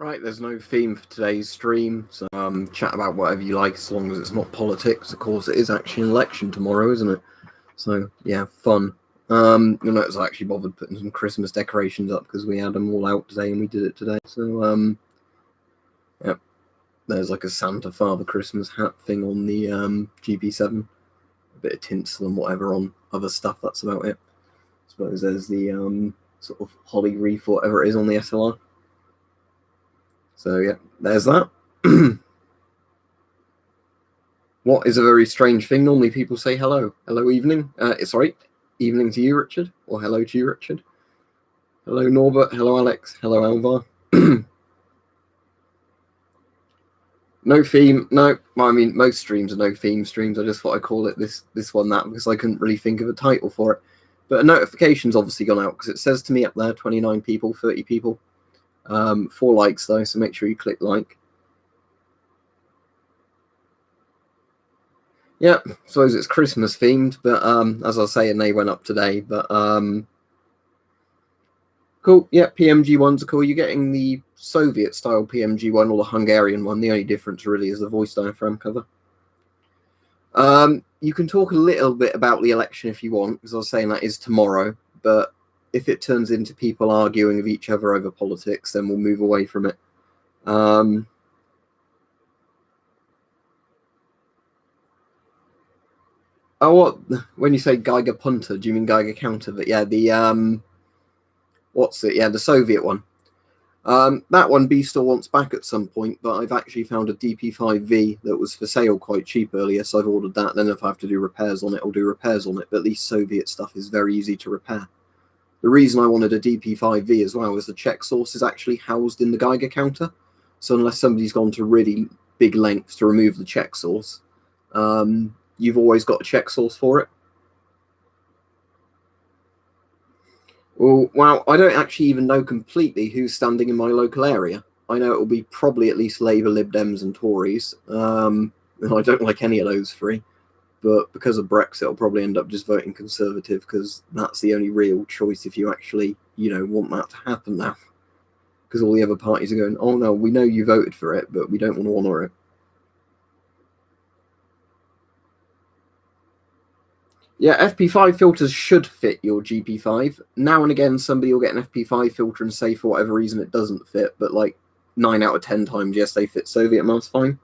Right, there's no theme for today's stream, so chat about whatever you like as long as it's not politics. Of course, it is actually an election tomorrow, isn't it? So, yeah, fun. You'll notice I actually bothered putting some Christmas decorations up because we had them all out today and we did it today. So, yeah, there's like a Santa Father Christmas hat thing on the GP7. A bit of tinsel and whatever on other stuff, that's about it. I suppose there's the sort of holly wreath or whatever it is on the SLR. So, yeah, there's that. What is a very strange thing? Normally people say hello. Hello, evening. Sorry, evening to you, Richard. Or hello to you, Richard. Hello, Norbert. Hello, Alex. Hello, Alvar. No theme. No, I mean, most streams are no theme streams. I just thought I'd call it this one that because I couldn't really think of a title for it. But a notification's obviously gone out because it says to me up there 29 people, 30 people. 4 likes though, so make sure you click like. Yeah, I suppose it's Christmas themed, but as I was saying, they went up today. But cool. Yeah, PMG ones are cool. You're getting the Soviet style PMG one or the Hungarian one. The only difference really is the voice diaphragm cover. You can talk a little bit about the election if you want, because I was saying that is tomorrow. But if it turns into people arguing with each other over politics, then we'll move away from it. Oh, what? When you say Geiger punter, do you mean Geiger counter? But yeah, the what's it? Yeah, the Soviet one. That one B-Store wants back at some point, but I've actually found a DP5V that was for sale quite cheap earlier, so I've ordered that. Then if I have to do repairs on it, I'll do repairs on it. But at least Soviet stuff is very easy to repair. The reason I wanted a DP5V as well is the check source is actually housed in the Geiger counter. So unless somebody's gone to really big lengths to remove the check source, you've always got a check source for it. Well, I don't actually even know completely who's standing in my local area. I know it will be probably at least Labour, Lib Dems and Tories. And I don't like any of those three. But because of Brexit, I'll probably end up just voting Conservative because that's the only real choice if you actually, want that to happen now. Because all the other parties are going, oh no, we know you voted for it, but we don't want to honour it. Yeah, FP5 filters should fit your GP5. Now and again, somebody will get an FP5 filter and say for whatever reason it doesn't fit, but like 9 out of 10 times, yes, they fit Soviet mask fine.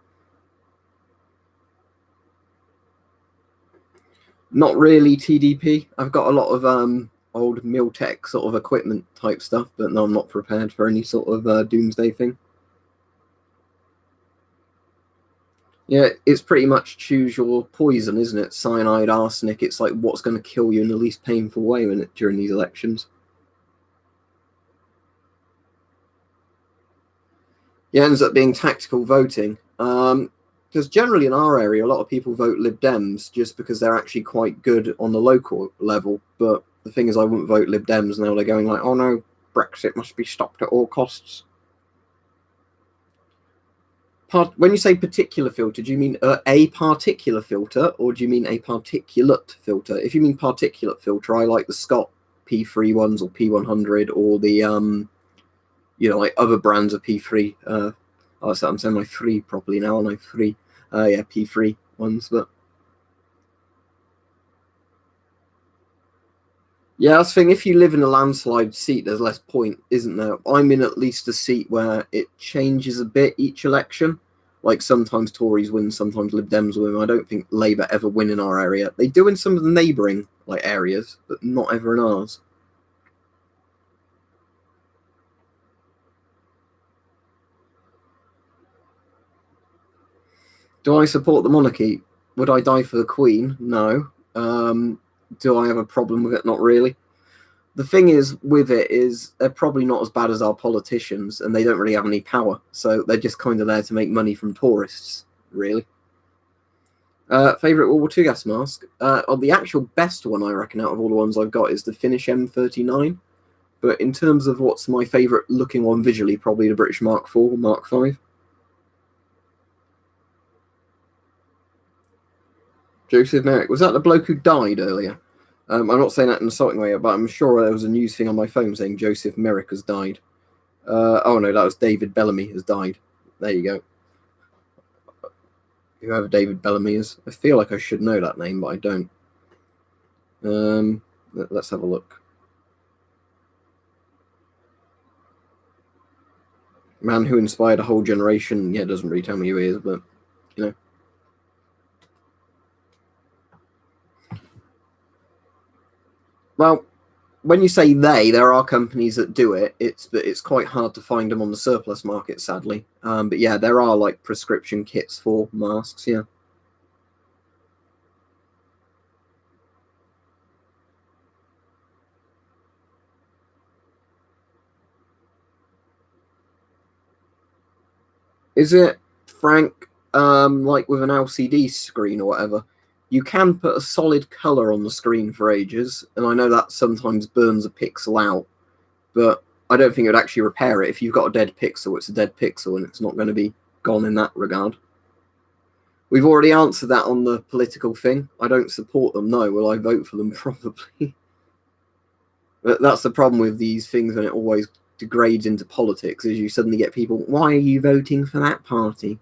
Not really TDP. I've got a lot of old Miltech sort of equipment type stuff, but no, I'm not prepared for any sort of doomsday thing. Yeah, it's pretty much choose your poison, isn't it? Cyanide, arsenic. It's like what's going to kill you in the least painful way during these elections. Yeah, it ends up being tactical voting. Because generally in our area, a lot of people vote Lib Dems just because they're actually quite good on the local level. But the thing is, I wouldn't vote Lib Dems. Now they're going like, oh no, Brexit must be stopped at all costs. When you say particular filter, do you mean a particular filter or do you mean a particulate filter? If you mean particulate filter, I like the Scott P3 ones or P100 or the, like other brands of P3. I'm saying my 3 properly now, and I 3. Yeah, P3 ones, but. Yeah, I was thinking if you live in a landslide seat, there's less point, isn't there? I'm in at least a seat where it changes a bit each election. Like sometimes Tories win, sometimes Lib Dems win. I don't think Labour ever win in our area. They do in some of the neighbouring areas, but not ever in ours. Do I support the monarchy? Would I die for the Queen? No. Do I have a problem with it? Not really. The thing is with it is they're probably not as bad as our politicians, and they don't really have any power. So they're just kind of there to make money from tourists, really. Favorite World War II gas mask? The actual best one, I reckon, out of all the ones I've got is the Finnish M39. But in terms of what's my favorite looking one visually, probably the British Mark IV, Mark V. Joseph Merrick. Was that the bloke who died earlier? I'm not saying that in an insulting way, but I'm sure there was a news thing on my phone saying Joseph Merrick has died. Oh no, that was David Bellamy has died. There you go. Whoever David Bellamy is. I feel like I should know that name, but I don't. Let's have a look. Man who inspired a whole generation. Yeah, doesn't really tell me who he is, but you know. Well, when you say they, there are companies that do it. It's quite hard to find them on the surplus market, sadly. But yeah, there are like prescription kits for masks. Yeah. Is it, Frank? Like with an LCD screen or whatever, you can put a solid color on the screen for ages, and I know that sometimes burns a pixel out, but I don't think it would actually repair it. If you've got a dead pixel, it's a dead pixel, and it's not going to be gone in that regard. We've already answered that on the political thing. I don't support them, no. Will I vote for them? Probably. But that's the problem with these things when it always degrades into politics, is you suddenly get people, why are you voting for that party?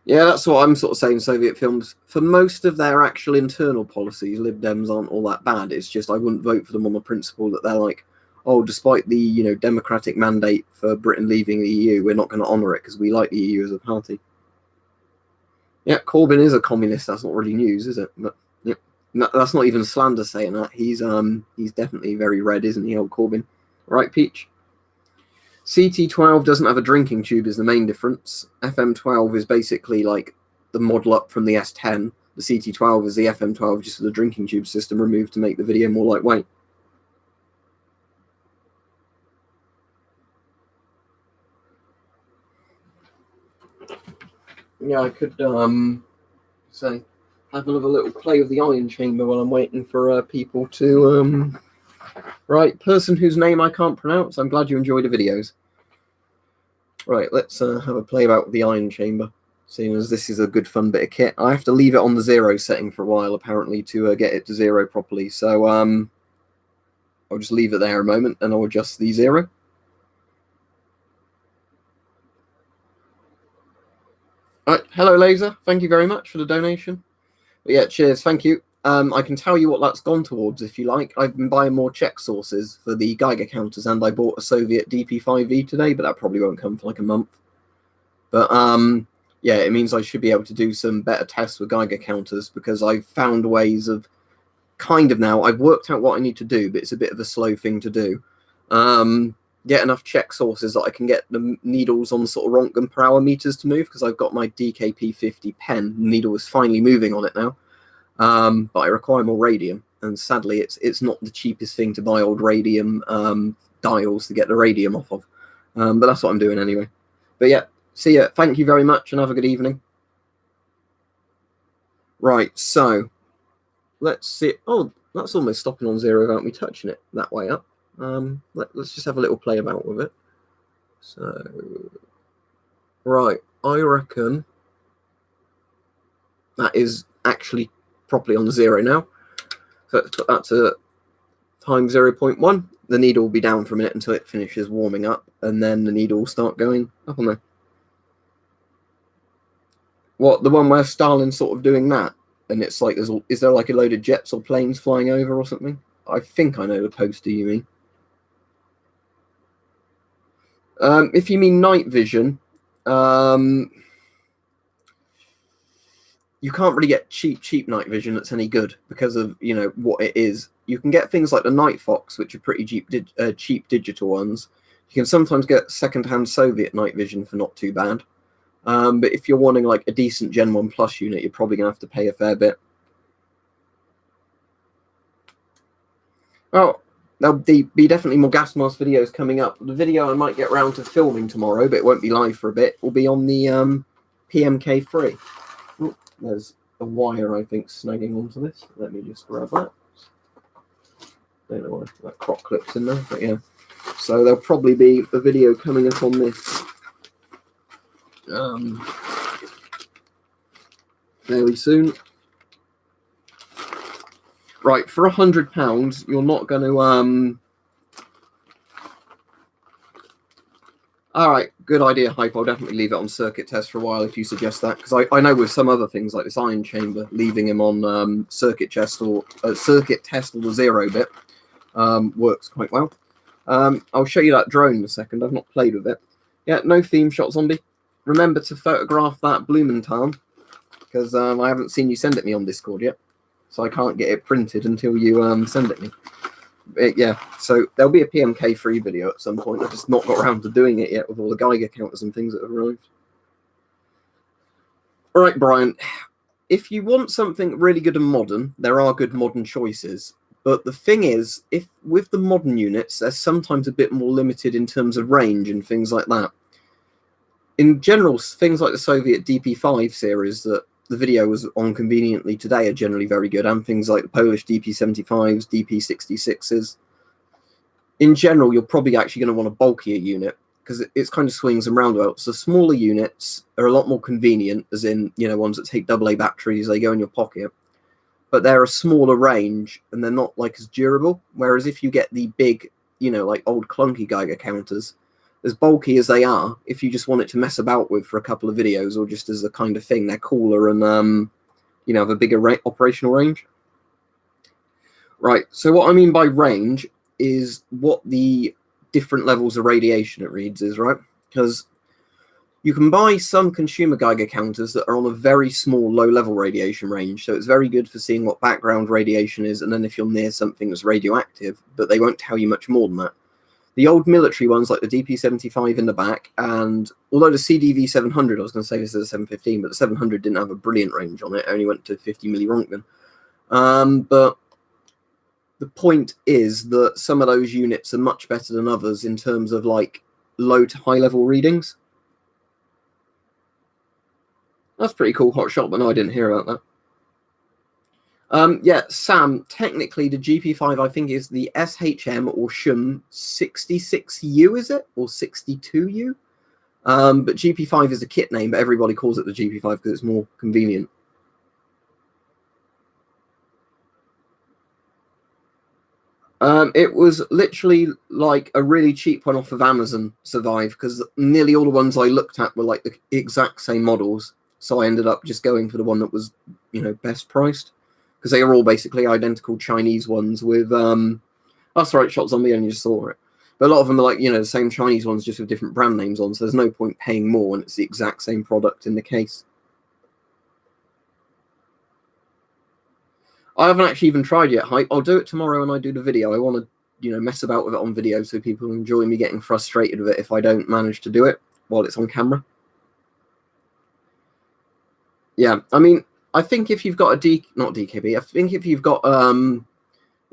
Yeah, that's what I'm sort of saying. Soviet films, for most of their actual internal policies, Lib Dems aren't all that bad. It's just I wouldn't vote for them on the principle that they're like, oh, despite the democratic mandate for Britain leaving the EU, we're not going to honour it because we like the EU as a party. Yeah, Corbyn is a communist. That's not really news, is it? But yeah, no, that's not even slander saying that. He's definitely very red, isn't he, old Corbyn? Right, Peach? CT12 doesn't have a drinking tube is the main difference. FM12 is basically like the model up from the S10. The CT12 is the FM12 just with the drinking tube system removed to make the video more lightweight. Yeah, I could say have another little play with the ion chamber while I'm waiting for people to right, person whose name I can't pronounce. I'm glad you enjoy the videos. Right, let's have a play about the ion chamber, seeing as this is a good fun bit of kit. I have to leave it on the 0 setting for a while, apparently, to get it to 0 properly. So I'll just leave it there a moment, and I'll adjust the 0. Right, hello, Laser. Thank you very much for the donation. But yeah, cheers. Thank you. I can tell you what that's gone towards, if you like. I've been buying more Czech sources for the Geiger counters, and I bought a Soviet DP5V today, but that probably won't come for like a month. But yeah, it means I should be able to do some better tests with Geiger counters, because I've found ways of kind of now, I've worked out what I need to do, but it's a bit of a slow thing to do. Get enough Czech sources that I can get the needles on sort of Röntgen per hour meters to move, because I've got my DKP50 pen. The needle is finally moving on it now. But I require more radium, and sadly it's not the cheapest thing to buy old radium dials to get the radium off of. But that's what I'm doing anyway. But yeah, see ya. Thank you very much, and have a good evening. Right, so let's see. Oh, that's almost stopping on 0 without me touching it that way up. Let's just have a little play about with it. So, right, I reckon that is actually properly on 0 now. So let's put that to times 0.1. The needle will be down for a minute until it finishes warming up, and then the needle will start going up on there. What, the one where Stalin's sort of doing that? And it's like, is there like a load of jets or planes flying over or something? I think I know the poster you mean. If you mean night vision, you can't really get cheap night vision that's any good because of what it is. You can get things like the Night Fox, which are pretty cheap digital ones. You can sometimes get second-hand Soviet night vision for not too bad. But if you're wanting like a decent Gen 1 Plus unit, you're probably gonna have to pay a fair bit. Well, there'll be definitely more gas mask videos coming up. The video I might get round to filming tomorrow, but it won't be live for a bit, will be on the PMK3. Ooh, there's a wire, I think, snagging onto this. Let me just grab that. Don't know why that crop clip's in there, but yeah. So there'll probably be a video coming up on this fairly soon. Right, for £100, you're not going to all right, good idea, Hype. I'll definitely leave it on circuit test for a while if you suggest that, because I know with some other things like this iron chamber, leaving him on circuit test or the 0-bit works quite well. I'll show you that drone in a second. I've not played with it. Yeah, no theme shot, Zombie. Remember to photograph that Blumenthal, because I haven't seen you send it me on Discord yet, so I can't get it printed until you send it me. Yeah, so there'll be a PMK free video at some point. I've just not got around to doing it yet with all the Geiger counters and things that have arrived. All right, Brian, if you want something really good and modern, there are good modern choices. But the thing is, if with the modern units, they're sometimes a bit more limited in terms of range and things like that. In general, things like the Soviet DP5 series that the video was on conveniently today are generally very good, and things like the Polish DP75s, DP66s. In general, you're probably actually going to want a bulkier unit because it's kind of swings and roundabouts. So smaller units are a lot more convenient, as in, you know, ones that take AA batteries, they go in your pocket. But they're a smaller range and they're not like as durable. Whereas if you get the big, you know, like old clunky Geiger counters, as bulky as they are, if you just want it to mess about with for a couple of videos or just as a kind of thing, they're cooler and, you know, have a bigger operational range. Right, so what I mean by range is what the different levels of radiation it reads is, right? Because you can buy some consumer Geiger counters that are on a very small low-level radiation range, so it's very good for seeing what background radiation is, and then if you're near something that's radioactive, but they won't tell you much more than that. The old military ones, like the DP75 in the back, and although the CDV 700, I was going to say this is a 715, but the 700 didn't have a brilliant range on it, it only went to 50 milliroentgen. But the point is that some of those units are much better than others in terms of like low to high level readings. That's pretty cool, hot shot, but no, I didn't hear about that. Yeah, Sam, technically the GP5 I think is the SHM or SHM 66U, is it? Or 62U? But GP5 is a kit name, but everybody calls it the GP5 because it's more convenient. It was literally like a really cheap one off of Amazon survived because nearly all the ones I looked at were like the exact same models. So I ended up just going for the one that was, you know, best priced because they are all basically identical Chinese ones with, that's right, Shots on Me, and you just saw it. But a lot of them are like, you know, the same Chinese ones just with different brand names on. So there's no point paying more when it's the exact same product in the case. I haven't actually even tried yet, Hype. I'll do it tomorrow when I do the video. I want to, you know, mess about with it on video so people enjoy me getting frustrated with it if I don't manage to do it while it's on camera. Yeah, I mean, I think if you've got a not DKB, I think if you've got the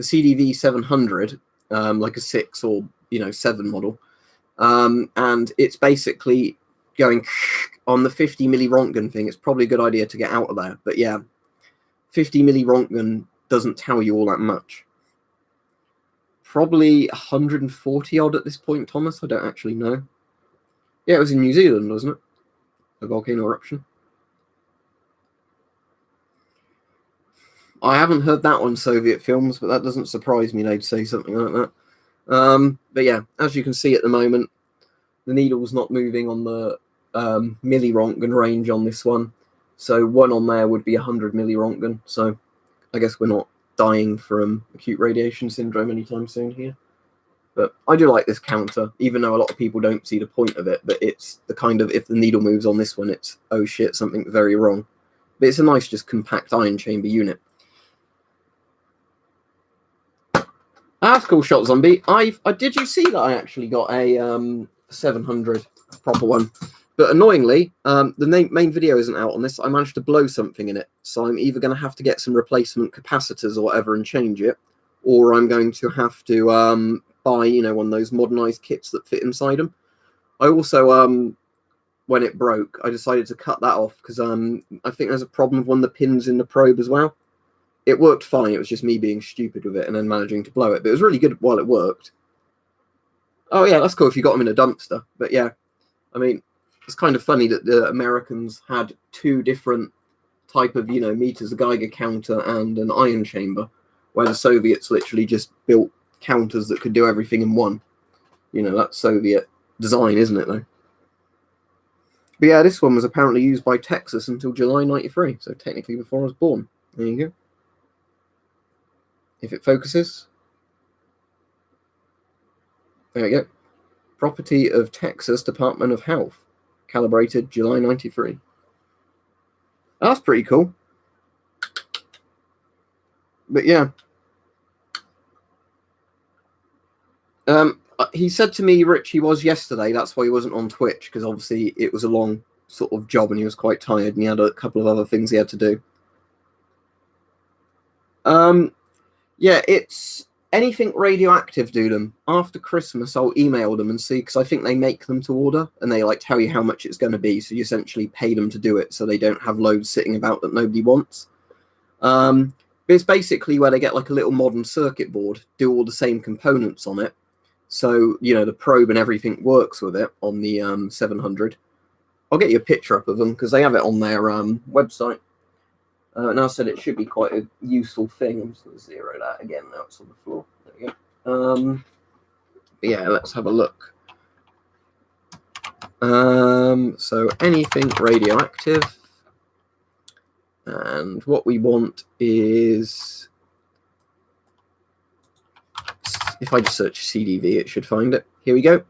CDV 700, like a 6 or, you know, 7 model, and it's basically going on the 50 milliroentgen thing, it's probably a good idea to get out of there. But yeah, 50 milliroentgen doesn't tell you all that much. Probably 140 odd at this point, Thomas. I don't actually know. Yeah, it was in New Zealand, wasn't it? A volcano eruption. I haven't heard that on Soviet films, but that doesn't surprise me they'd say something like that. But yeah, as you can see at the moment, the needle's not moving on the milliroentgen range on this one. So one on there would be 100 milliroentgen. So I guess we're not dying from acute radiation syndrome anytime soon here. But I do like this counter, even though a lot of people don't see the point of it. But it's the kind of, if the needle moves on this one, it's, oh shit, something's very wrong. But it's a nice, just compact iron chamber unit. That's cool, Shot Zombie. Did you see that I actually got a 700 proper one? But annoyingly, the main video isn't out on this. I managed to blow something in it. So I'm either going to have to get some replacement capacitors or whatever and change it, or I'm going to have to buy, you know, one of those modernized kits that fit inside them. I also, when it broke, I decided to cut that off because I think there's a problem with one of the pins in the probe as well. It worked fine. It was just me being stupid with it and then managing to blow it. But it was really good while it worked. Oh, yeah, that's cool if you got them in a dumpster. But yeah, I mean, it's kind of funny that the Americans had two different type of, you know, meters, a Geiger counter and an ion chamber, where the Soviets literally just built counters that could do everything in one. You know, that's Soviet design, isn't it, though? But yeah, this one was apparently used by Texas until July 93, so technically before I was born. There you go. If it focuses. There we go. Property of Texas Department of Health. Calibrated July 93. That's pretty cool. But yeah. He said to me, Rich, he was yesterday. That's why he wasn't on Twitch, because obviously it was a long sort of job and he was quite tired and he had a couple of other things he had to do. Yeah, it's anything radioactive, do them. After Christmas, I'll email them and see, because I think they make them to order and they like tell you how much it's going to be. So you essentially pay them to do it so they don't have loads sitting about that nobody wants. But it's basically where they get like a little modern circuit board, do all the same components on it. So, you know, the probe and everything works with it on the 700. I'll get you a picture up of them because they have it on their website. And I said it should be quite a useful thing. I'm just going to zero that again. Now it's on the floor. There we go. Yeah, let's have a look. So anything radioactive. And what we want is, if I just search CDV, it should find it. Here we go.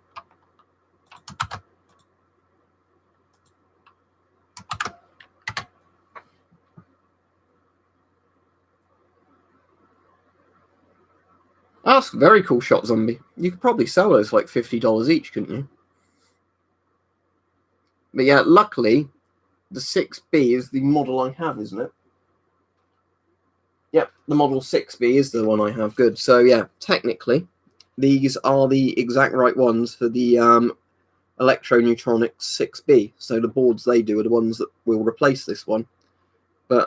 That's a very cool shot zombie. You could probably sell those for like $50 each, couldn't you? But yeah, luckily, the 6B is the model I have, isn't it? Yep, the Model 6B is the one I have. Good. So yeah, technically, these are the exact right ones for the Electroneutronics 6B. So the boards they do are the ones that will replace this one. But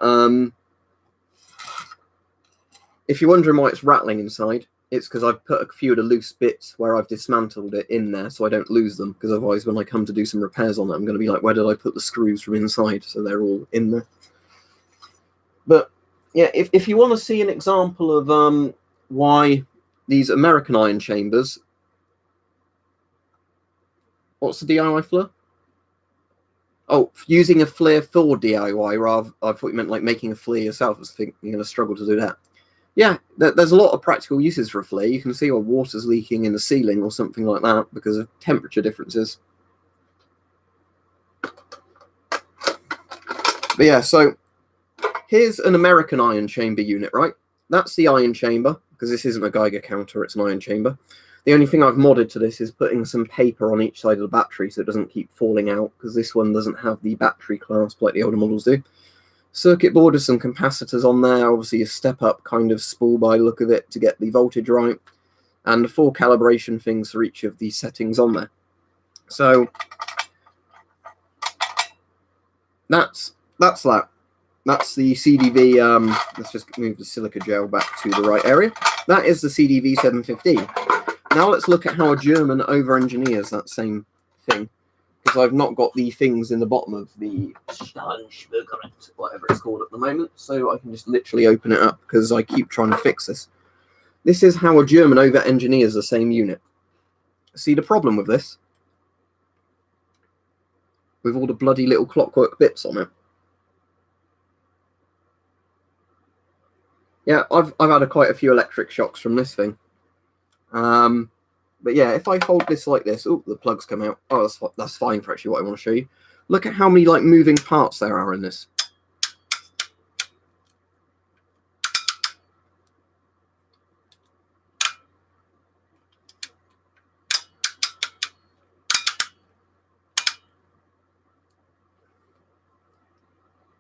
if you're wondering why it's rattling inside, it's because I've put a few of the loose bits where I've dismantled it in there so I don't lose them, because otherwise when I come to do some repairs on it, I'm going to be like, where did I put the screws from inside? So they're all in there. But yeah, if you want to see an example of why these American ion chambers... What's the DIY flare? Oh, using a flare for DIY, rather, I thought you meant like making a flare yourself. I was thinking you're going to struggle to do that. Yeah, there's a lot of practical uses for a flare. You can see where water's leaking in the ceiling or something like that because of temperature differences. But yeah, so here's an American ion chamber unit, right? That's the ion chamber, because this isn't a Geiger counter, it's an ion chamber. The only thing I've modded to this is putting some paper on each side of the battery so it doesn't keep falling out, because this one doesn't have the battery clasp like the older models do. Circuit board with some capacitors on there, obviously a step-up kind of spool by the look of it to get the voltage right, and the 4 calibration things for each of the settings on there. So that's that. That's the CDV. Let's just move the silica gel back to the right area. That is the CDV 715. Now let's look at how a German over-engineers that same thing, because I've not got the things in the bottom of the whatever it's called at the moment, so I can just literally open it up because I keep trying to fix this. This is how a German over-engineers the same unit. See the problem with this? With all the bloody little clockwork bits on it. Yeah, I've had quite a few electric shocks from this thing. But yeah, if I hold this like this, oh, the plugs come out. Oh, that's fine for actually what I want to show you. Look at how many like moving parts there are in this.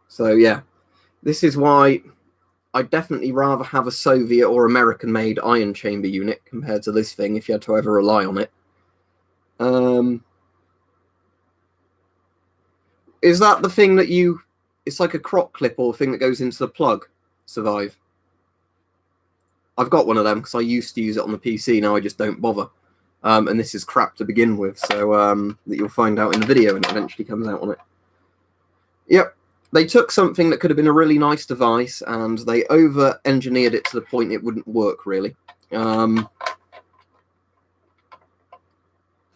So yeah, this is why I'd definitely rather have a Soviet or American-made ion chamber unit compared to this thing if you had to ever rely on it. Is that the thing that it's like a crock clip or thing that goes into the plug? Survive. I've got one of them because I used to use it on the PC, now I just don't bother. And this is crap to begin with, so that you'll find out in the video when it eventually comes out on it. Yep. They took something that could have been a really nice device and they over-engineered it to the point it wouldn't work, really.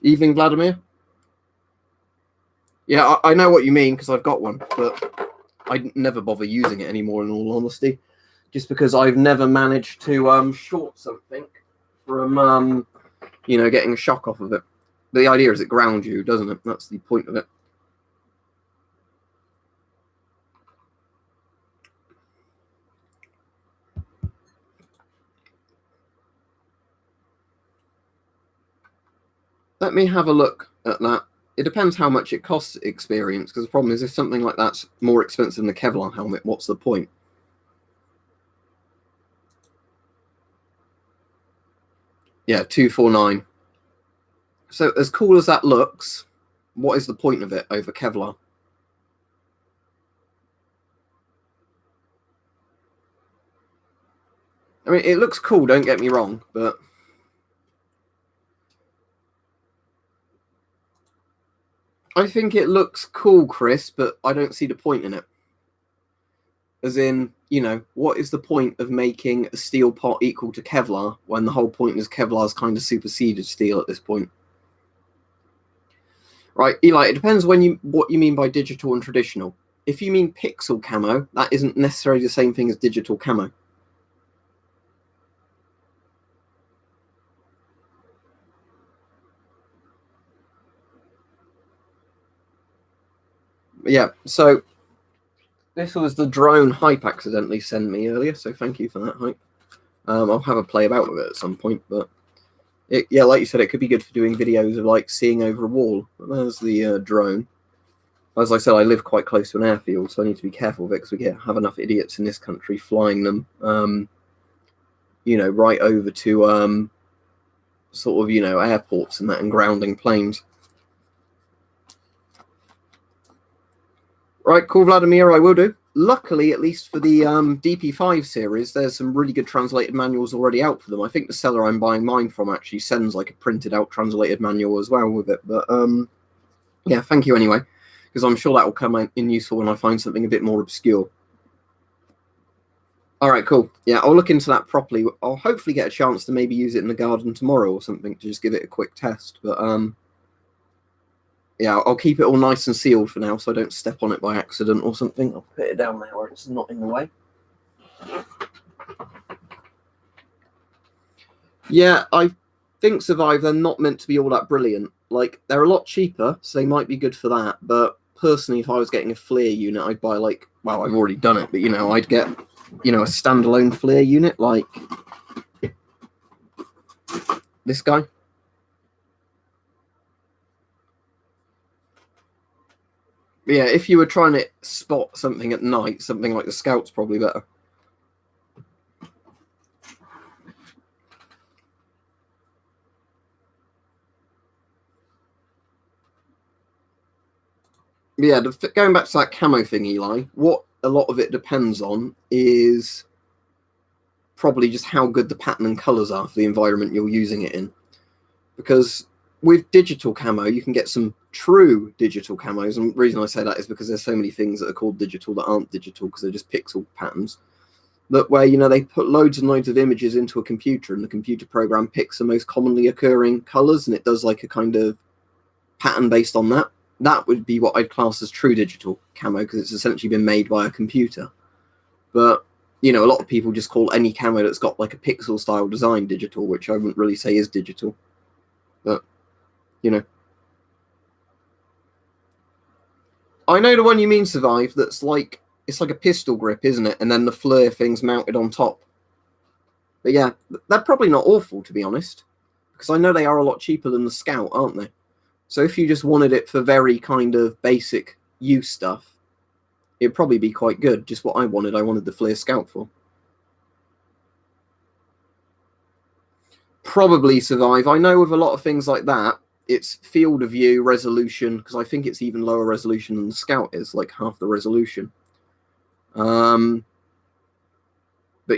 Evening, Vladimir? Yeah, I know what you mean, because I've got one, but I never bother using it anymore, in all honesty. Just because I've never managed to short something from, you know, getting a shock off of it. The idea is it grounds you, doesn't it? That's the point of it. Let me have a look at that. It depends how much it costs experience, because the problem is if something like that's more expensive than the Kevlar helmet, what's the point? Yeah, 249. So as cool as that looks, what is the point of it over Kevlar? I mean, it looks cool, don't get me wrong, but I think it looks cool, Chris, but I don't see the point in it. As in, you know, what is the point of making a steel pot equal to Kevlar when the whole point is Kevlar's kind of superseded steel at this point? Right, Eli, it depends what you mean by digital and traditional. If you mean pixel camo, that isn't necessarily the same thing as digital camo. Yeah, so this was the drone Hype accidentally sent me earlier, so thank you for that, Hype. I'll have a play about with it at some point, but yeah, like you said, it could be good for doing videos of like seeing over a wall. There's the drone. As I said, I live quite close to an airfield, so I need to be careful of it because we have enough idiots in this country flying them, you know, right over to sort of, you know, airports and that, and grounding planes. Right, cool, Vladimir, I will do. Luckily, at least for the DP5 series, there's some really good translated manuals already out for them. I think the seller I'm buying mine from actually sends like a printed out translated manual as well with it. But yeah, thank you anyway, because I'm sure that will come in useful when I find something a bit more obscure. All right, cool. Yeah, I'll look into that properly. I'll hopefully get a chance to maybe use it in the garden tomorrow or something to just give it a quick test. But yeah, I'll keep it all nice and sealed for now so I don't step on it by accident or something. I'll put it down there where it's not in the way. Yeah, I think Survive, they're not meant to be all that brilliant. Like, they're a lot cheaper, so they might be good for that. But personally, if I was getting a flare unit, I'd buy like, well, I've already done it, but you know, I'd get, you know, a standalone flare unit like this guy. Yeah, if you were trying to spot something at night, something like the Scout's probably better. Yeah, going back to that camo thing, Eli, what a lot of it depends on is probably just how good the pattern and colours are for the environment you're using it in. Because with digital camo, you can get some true digital camos, and the reason I say that is because there's so many things that are called digital that aren't digital because they're just pixel patterns. That where, you know, they put loads and loads of images into a computer, and the computer program picks the most commonly occurring colours, and it does like a kind of pattern based on that. That would be what I'd class as true digital camo because it's essentially been made by a computer. But, you know, a lot of people just call any camo that's got like a pixel style design digital, which I wouldn't really say is digital. But, you know. I know the one you mean, Survive, that's like, it's like a pistol grip, isn't it? And then the flare thing's mounted on top. But yeah, they're probably not awful, to be honest. Because I know they are a lot cheaper than the Scout, aren't they? So if you just wanted it for very kind of basic use stuff, it'd probably be quite good. Just what I wanted the Flare Scout for. Probably Survive. I know with a lot of things like that, it's field of view, resolution, because I think it's even lower resolution than the Scout is, like half the resolution. But,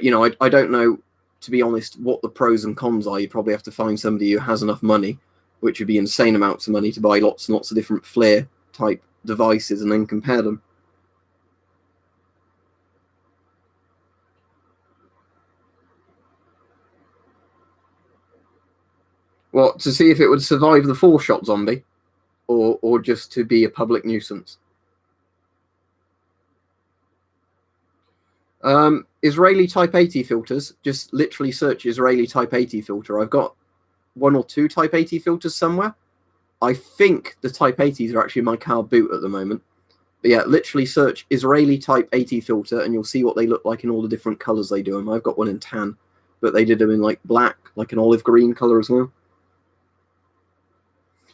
you know, I don't know, to be honest, what the pros and cons are. You probably have to find somebody who has enough money, which would be insane amounts of money, to buy lots and lots of different flare type devices and then compare them. What, to see if it would survive the 4-shot zombie, or just to be a public nuisance? Israeli Type 80 filters. Just literally search Israeli Type 80 filter. I've got 1 or 2 Type 80 filters somewhere. I think the Type 80s are actually in my car boot at the moment. But yeah, literally search Israeli Type 80 filter and you'll see what they look like in all the different colors they do them. I've got one in tan, but they did them in like black, like an olive green color as well.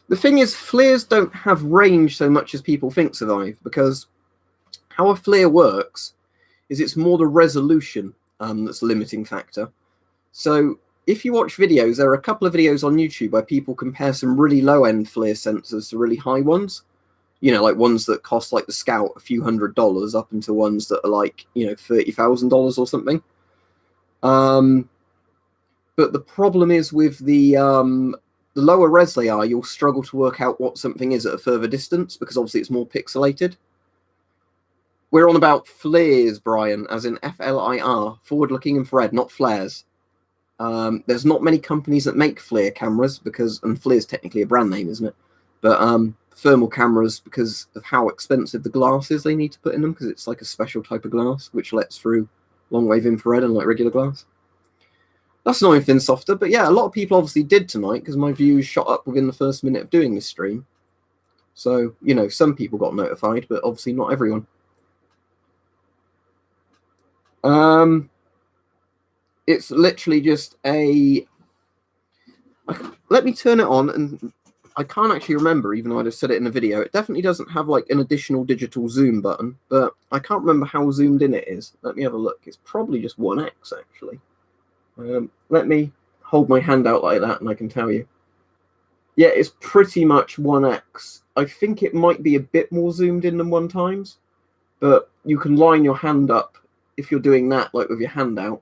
The thing is, flares don't have range so much as people think, Survive, because how a flare works is it's more the resolution that's a limiting factor. So if you watch videos, there are a couple of videos on YouTube where people compare some really low-end flare sensors to really high ones. You know, like ones that cost like the Scout a few $100s up into ones that are like, you know, $30,000 or something. But the problem is with the lower res they are, you'll struggle to work out what something is at a further distance because obviously it's more pixelated. We're on about flares, Brian, as in FLIR, forward-looking infrared, not flares. There's not many companies that make flare cameras and flare's technically a brand name, isn't it? But thermal cameras, because of how expensive the glass is they need to put in them, because it's like a special type of glass which lets through long-wave infrared unlike regular glass. That's not anything softer, but yeah, a lot of people obviously did tonight because my views shot up within the first minute of doing this stream. So, you know, some people got notified, but obviously not everyone. It's literally just a... Let me turn it on, and I can't actually remember, even though I just said it in the video. It definitely doesn't have like an additional digital zoom button, but I can't remember how zoomed in it is. Let me have a look. It's probably just 1x, actually. Let me hold my hand out like that and I can tell you. Yeah, it's pretty much 1x. I think it might be a bit more zoomed in than 1 times, but you can line your hand up if you're doing that, like with your hand out.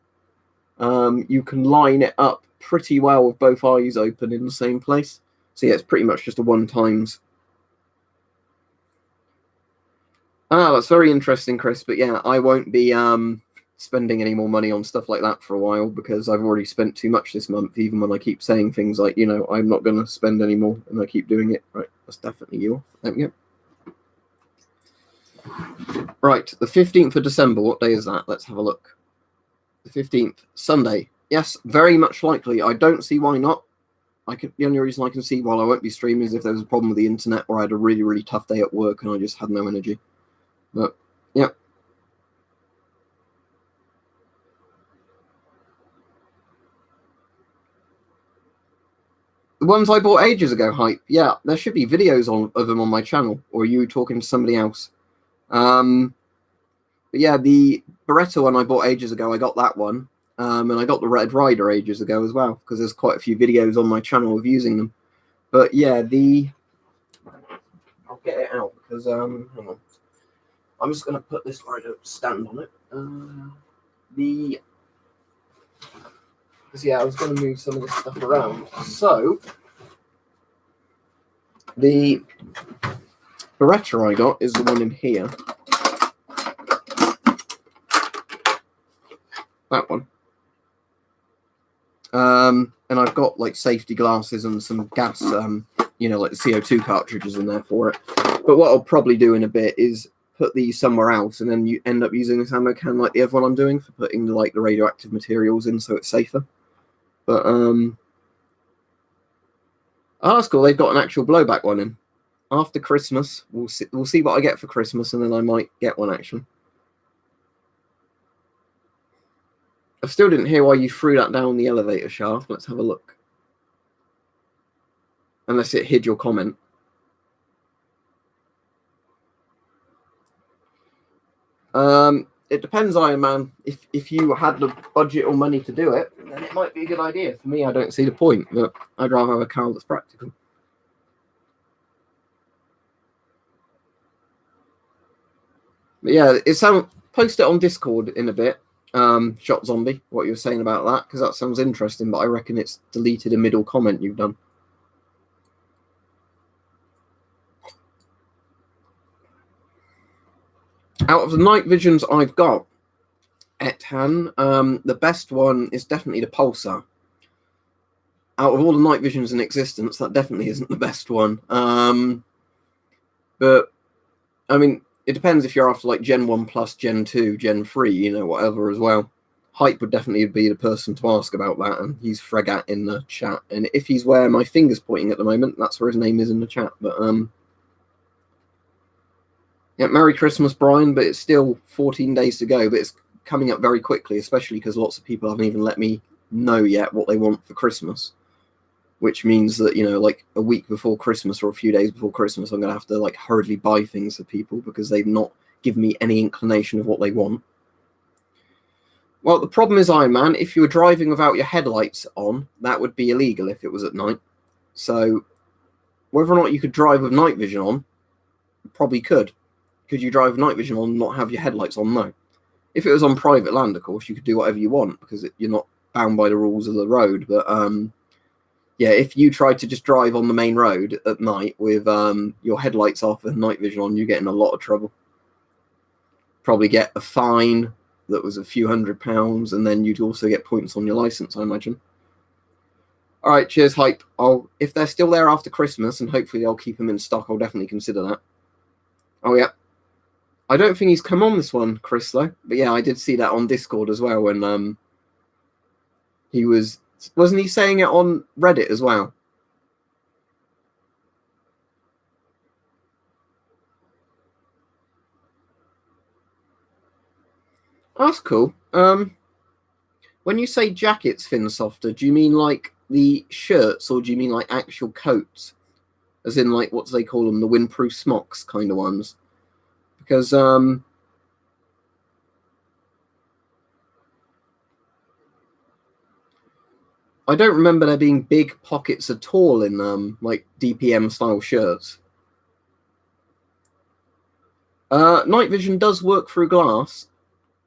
You can line it up pretty well with both eyes open in the same place. So yeah, it's pretty much just a 1 times. That's very interesting, Chris. But yeah, I won't be spending any more money on stuff like that for a while because I've already spent too much this month, even when I keep saying things like, you know, I'm not going to spend any more, and I keep doing it. Right, that's definitely you. There we go. Right, the 15th of December, what day is that? Let's have a look. The 15th, Sunday. Yes, very much likely. I don't see why not. The only reason I can see why I won't be streaming is if there was a problem with the internet or I had a really, really tough day at work and I just had no energy. But, yeah. The ones I bought ages ago, Hype. Yeah, there should be videos of them on my channel, or you talking to somebody else. But yeah, the Beretta one I bought ages ago, I got that one. And I got the Red Rider ages ago as well, because there's quite a few videos on my channel of using them. But yeah, I'll get it out, because, hang on. I'm just going to put this right up, stand on it. Because yeah, I was going to move some of this stuff around. So, the Beretta I got is the one in here. That one. And I've got like safety glasses and some gas, you know, like the CO2 cartridges in there for it. But what I'll probably do in a bit is put these somewhere else, and then you end up using this ammo can like the other one I'm doing for putting the radioactive materials in, so it's safer. But oh, that's cool. They've got an actual blowback one in. After Christmas, we'll see what I get for Christmas, and then I might get one actually. I still didn't hear why you threw that down the elevator shaft. Let's have a look. Unless it hid your comment. It depends, Iron Man. If you had the budget or money to do it, then it might be a good idea. For me, I don't see the point, but I'd rather have a car that's practical. But yeah, post it on Discord in a bit. Shot Zombie, what you were saying about that, because that sounds interesting, but I reckon it's deleted a middle comment you've done. Out of the night visions I've got, Ethan, the best one is definitely the Pulsar. out of all the night visions in existence, that definitely isn't the best one. But I mean, it depends if you're after like Gen 1 plus, Gen 2, Gen 3, you know, whatever as well. Hype would definitely be the person to ask about that, and he's Fregat in the chat. And if he's where my finger's pointing at the moment, that's where his name is in the chat. But yeah, Merry Christmas, Brian. But it's still 14 days to go. But it's coming up very quickly, especially because lots of people haven't even let me know yet what they want for Christmas. Which means that, you know, like a week before Christmas or a few days before Christmas, I'm going to have to like hurriedly buy things for people because they've not given me any inclination of what they want. Well, the problem is, Iron Man, if you were driving without your headlights on, that would be illegal if it was at night. So whether or not you could drive with night vision on, probably could. Could you drive with night vision on and not have your headlights on? No. If it was on private land, of course, you could do whatever you want because you're not bound by the rules of the road. But yeah, if you tried to just drive on the main road at night with your headlights off and night vision on, you get in a lot of trouble. Probably get a fine that was a few £100, and then you'd also get points on your license, I imagine. All right, cheers, Hype. If they're still there after Christmas, and hopefully they'll keep them in stock, I'll definitely consider that. Oh, yeah. I don't think he's come on this one, Chris, though. But yeah, I did see that on Discord as well when he was... Wasn't he saying it on Reddit as well? That's cool. When you say jackets thin softer, do you mean like the shirts or do you mean like actual coats? As in like, what do they call them? The windproof smocks kind of ones? Because I don't remember there being big pockets at all in like DPM style shirts. Night vision does work through glass.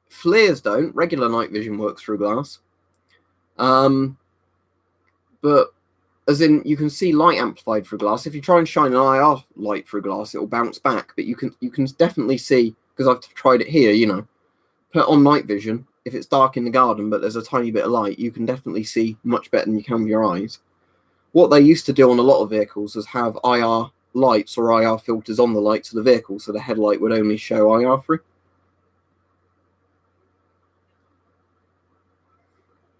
Flares don't. Regular night vision works through glass. But as in, you can see light amplified through glass. If you try and shine an IR light through glass, it will bounce back. But you can definitely see, because I've tried it here, you know, put on night vision. If it's dark in the garden, but there's a tiny bit of light, you can definitely see much better than you can with your eyes. What they used to do on a lot of vehicles is have IR lights or IR filters on the lights of the vehicle, so the headlight would only show IR through.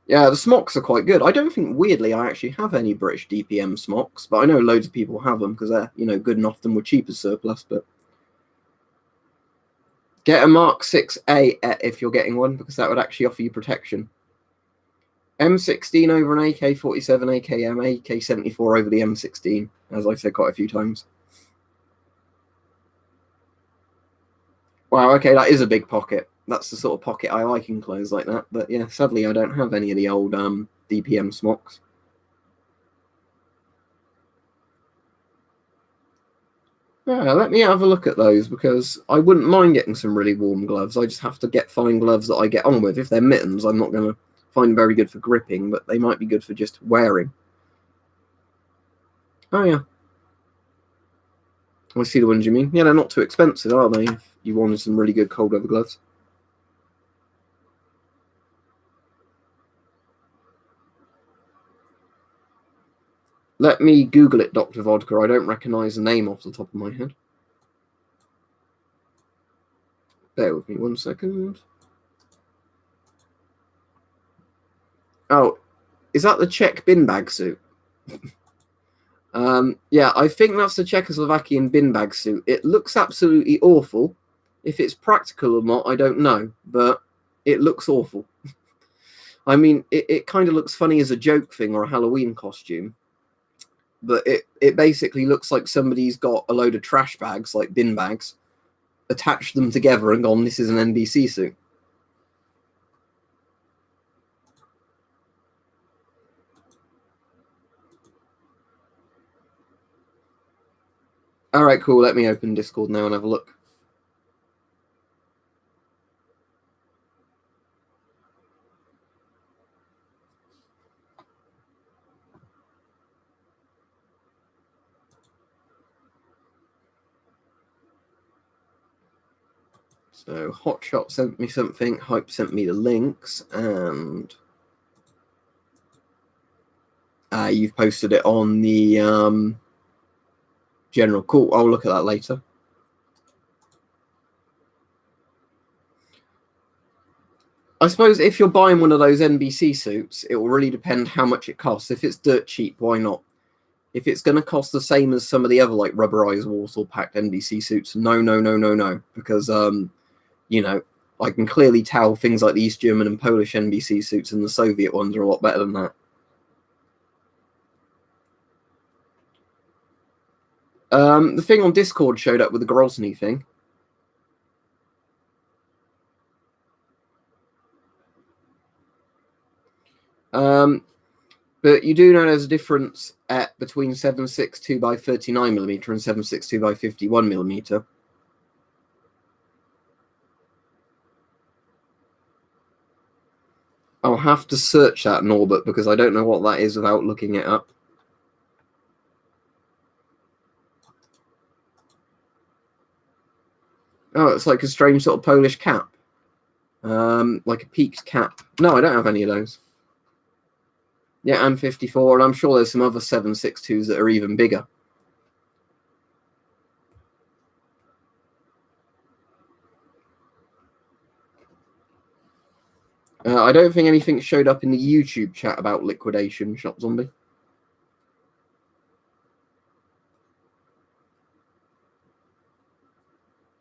Yeah, the smocks are quite good. I don't think, weirdly, I actually have any British DPM smocks, but I know loads of people have them because they're, you know, good and often with cheaper surplus. But get a Mark 6A if you're getting one, because that would actually offer you protection. M16 over an AK-47, AKM, AK-74 over the M16, as I've said quite a few times. Wow, okay, that is a big pocket. That's the sort of pocket I like in clothes like that. But yeah, sadly, I don't have any of the old DPM smocks. Yeah, let me have a look at those, because I wouldn't mind getting some really warm gloves. I just have to find gloves that I get on with. If they're mittens, I'm not going to find very good for gripping, but they might be good for just wearing. Oh, yeah. I see the ones you mean. Yeah, they're not too expensive, are they, if you wanted some really good cold weather gloves? Let me Google it, Dr. Vodka. I don't recognise the name off the top of my head. Bear with me 1 second. Oh, is that the Czech bin bag suit? Yeah, I think that's the Czechoslovakian bin bag suit. It looks absolutely awful. If it's practical or not, I don't know, but it looks awful. I mean, it kind of looks funny as a joke thing or a Halloween costume, but it basically looks like somebody's got a load of trash bags, like bin bags, attached them together and gone, this is an NBC suit. All right, cool. Let me open Discord now and have a look. So Hotshot sent me something, Hype sent me the links, and You've posted it on the general. Cool. I'll look at that later. I suppose if you're buying one of those NBC suits, it will really depend how much it costs. If it's dirt cheap, why not? If it's going to cost the same as some of the other like rubberized Warsaw packed NBC suits, no. Because you know, I can clearly tell things like the East German and Polish NBC suits and the Soviet ones are a lot better than that. The thing on Discord showed up with the Grozny thing. But you do know there's a difference between 7.62 by 39mm and 7.62 by 51mm. I'll have to search that, Norbert, because I don't know what that is without looking it up. Oh, it's like a strange sort of Polish cap. Like a peaked cap. No, I don't have any of those. Yeah, I'm 54, and I'm sure there's some other 7.62s that are even bigger. I don't think anything showed up in the YouTube chat about liquidation, Shop Zombie.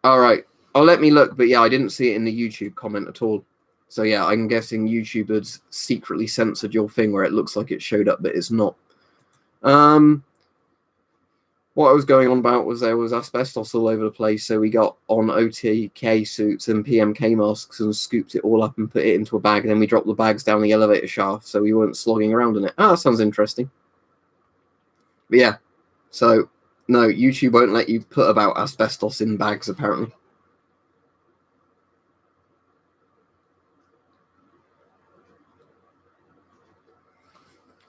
All right. Oh, let me look, but yeah, I didn't see it in the YouTube comment at all. So yeah, I'm guessing YouTube has secretly censored your thing where it looks like it showed up, but it's not. What I was going on about was there was asbestos all over the place, so we got on OTK suits and PMK masks and scooped it all up and put it into a bag, and then we dropped the bags down the elevator shaft so we weren't slogging around in it. Ah, that sounds interesting. But yeah, so no, YouTube won't let you put about asbestos in bags, apparently.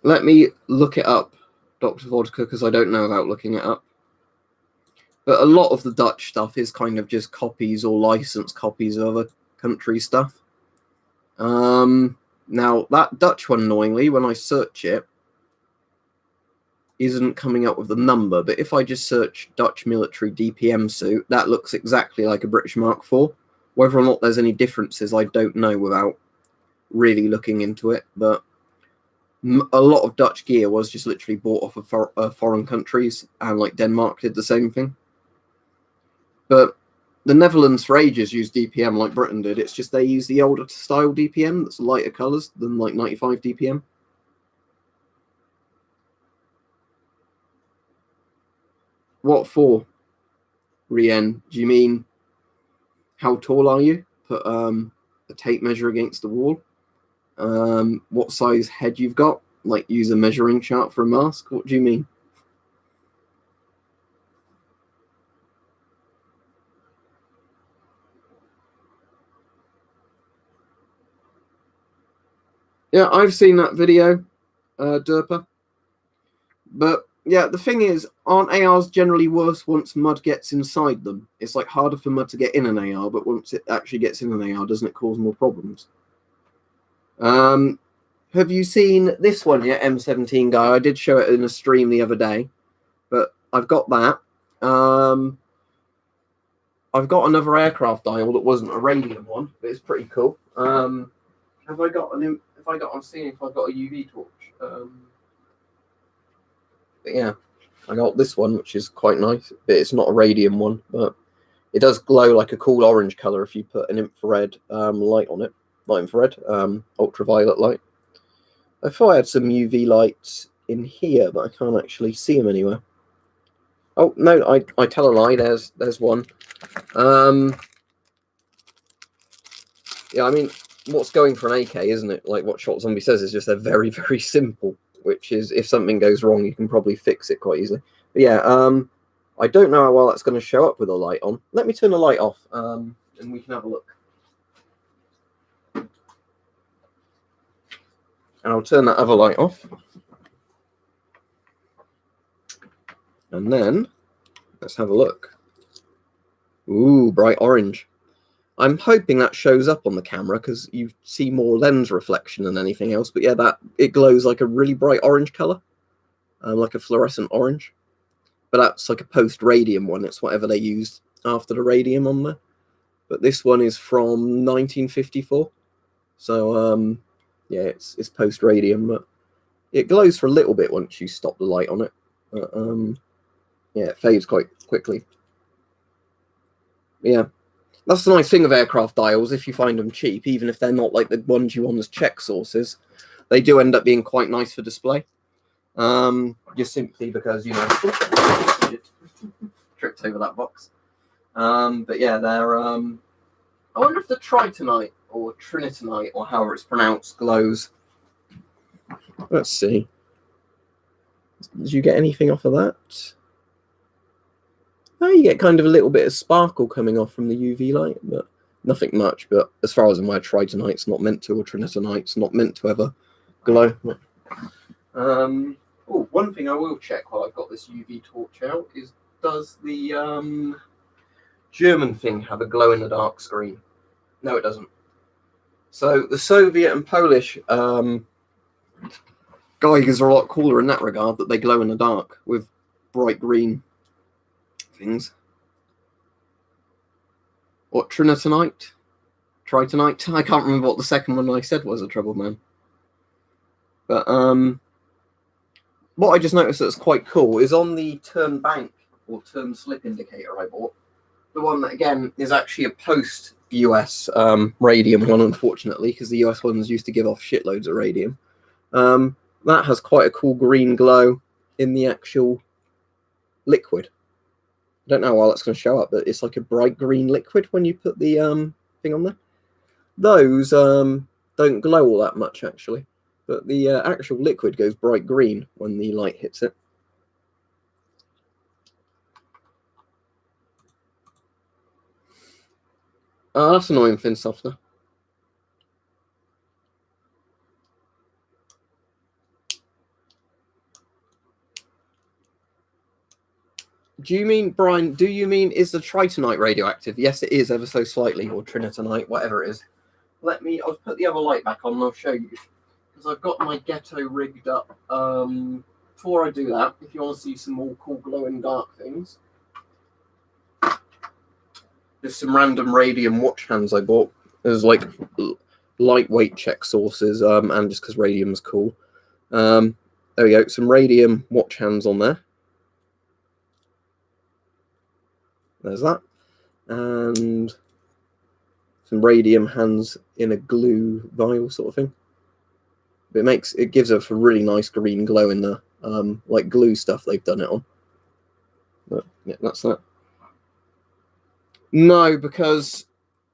Let me look it up, Dr. Vodka, because I don't know about looking it up. But a lot of the Dutch stuff is kind of just copies or licensed copies of other country stuff. Now, that Dutch one, annoyingly, when I search it, isn't coming up with the number. But if I just search Dutch military DPM suit, that looks exactly like a British Mark IV. Whether or not there's any differences, I don't know without really looking into it. But a lot of Dutch gear was just literally bought off of foreign countries, and like Denmark did the same thing. But the Netherlands for ages used DPM like Britain did. It's just they use the older style DPM that's lighter colours than like 95 DPM. What for, Rien? Do you mean how tall are you? Put a tape measure against the wall. What size head you've got? Like use a measuring chart for a mask? What do you mean? Yeah, I've seen that video, Derper. But yeah, the thing is, aren't ARs generally worse once mud gets inside them? It's like harder for mud to get in an AR, but once it actually gets in an AR, doesn't it cause more problems? Have you seen this one yet, M17 guy? I did show it in a stream the other day, but I've got that. I've got another aircraft dial that wasn't a radium one, but it's pretty cool. Have I got an? If I got, I'm seeing if I've got a UV torch. But yeah, I got this one, which is quite nice. But it's not a radium one, but it does glow like a cool orange color if you put an infrared light on it. Not infrared, ultraviolet light. I thought I had some UV lights in here, but I can't actually see them anywhere. Oh no, I tell a lie. There's one. Yeah, I mean, what's going for an AK, isn't it? Like what Shot Zombie says is just they're very, very simple. Which is, if something goes wrong, you can probably fix it quite easily. But yeah, I don't know how well that's going to show up with a light on. Let me turn the light off, and we can have a look. And I'll turn that other light off. And then, let's have a look. Ooh, bright orange. I'm hoping that shows up on the camera because you see more lens reflection than anything else. But yeah, it glows like a really bright orange color. like a fluorescent orange. But that's like a post-radium one. It's whatever they used after the radium on there. But this one is from 1954. So, yeah, it's post-radium, but it glows for a little bit once you stop the light on it. But, yeah, it fades quite quickly. But yeah, that's the nice thing of aircraft dials. If you find them cheap, even if they're not like the ones you want as check sources, they do end up being quite nice for display. Just simply because, you know, tripped over that box. But yeah, they're, I wonder if the tritonite or trinitonite or however it's pronounced glows. Let's see. Did you get anything off of that? Oh, you get kind of a little bit of sparkle coming off from the UV light, but nothing much. But as far as I'm aware, tritonite's not meant to, or trinitonite's not meant to ever glow. Oh, one thing I will check while I've got this UV torch out is, does the German thing have a glow-in-the-dark screen? No, it doesn't. So the Soviet and Polish Geigers are a lot cooler in that regard, that they glow in the dark with bright green things. What, trinitonite? Tritonite? I can't remember what the second one I said was, a troubled man. But what I just noticed that's quite cool is on the turn bank or turn slip indicator I bought, the one that again is actually a post-US radium one, unfortunately, because the US ones used to give off shitloads of radium. That has quite a cool green glow in the actual liquid. I don't know how well that's going to show up, but it's like a bright green liquid when you put the thing on there. Those don't glow all that much, actually, but the actual liquid goes bright green when the light hits it. Oh, that's annoying, thin softener. Do you mean, Brian, do you mean, is the tritonite radioactive? Yes, it is, ever so slightly, or trinitonite, whatever it is. I'll put the other light back on and I'll show you. Because I've got my ghetto rigged up. Before I do that, if you want to see some more cool glowing dark things, there's some random radium watch hands I bought. There's like lightweight check sources, and just because radium's cool. There we go, some radium watch hands on there. There's that. And some radium hands in a glue vial sort of thing. But it gives off a really nice green glow in the like glue stuff they've done it on. But yeah, that's that. No, because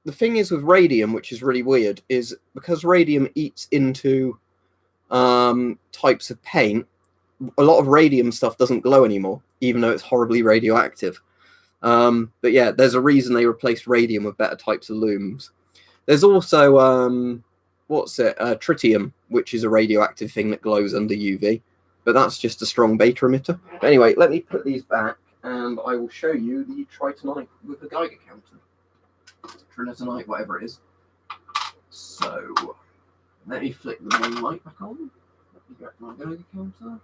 the thing is with radium, which is really weird, is because radium eats into types of paint, a lot of radium stuff doesn't glow anymore, even though it's horribly radioactive. But yeah, there's a reason they replaced radium with better types of looms. There's also tritium, which is a radioactive thing that glows under UV, but that's just a strong beta emitter. But anyway, let me put these back and I will show you the tritonite with the Geiger counter. Trinitonite, whatever it is. So let me flick the main light back on. Let me get my Geiger counter.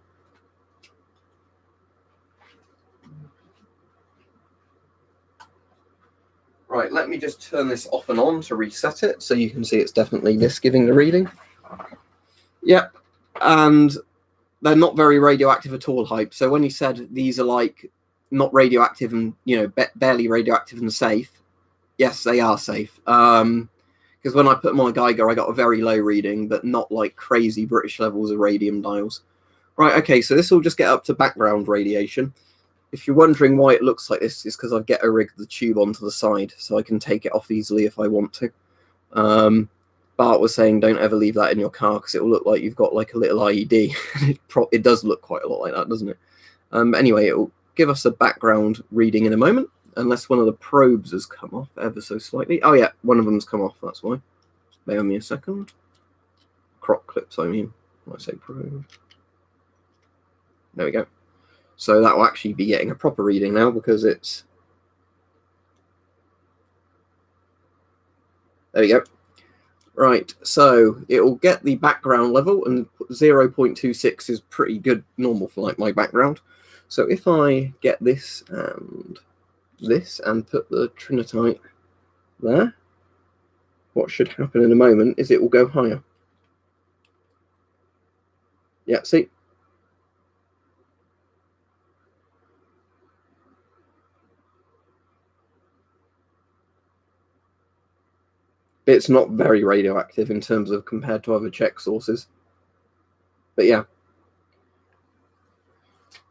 Right, let me just turn this off and on to reset it so you can see it's definitely this giving the reading. Yep, and they're not very radioactive at all, Hype. So when you said these are like not radioactive and, you know, barely radioactive and safe, yes, they are safe. Because when I put them on a Geiger, I got a very low reading, but not like crazy British levels of radium dials. Right, okay, so this will just get up to background radiation. If you're wondering why it looks like this, it's because I've ghetto rigged the tube onto the side, so I can take it off easily if I want to. Bart was saying don't ever leave that in your car because it will look like you've got like a little IED. It does look quite a lot like that, doesn't it? Anyway, it will give us a background reading in a moment, unless one of the probes has come off ever so slightly. Oh yeah, one of them's come off, that's why. Bear with me a second. Crop clips, I mean. When I say probe. There we go. So that will actually be getting a proper reading now because it's... There we go. Right, so it will get the background level, and 0.26 is pretty good, normal for like my background. So if I get this and put the Trinitite there, what should happen in a moment is it will go higher. Yeah, see? It's not very radioactive in terms of compared to other Czech sources. But yeah.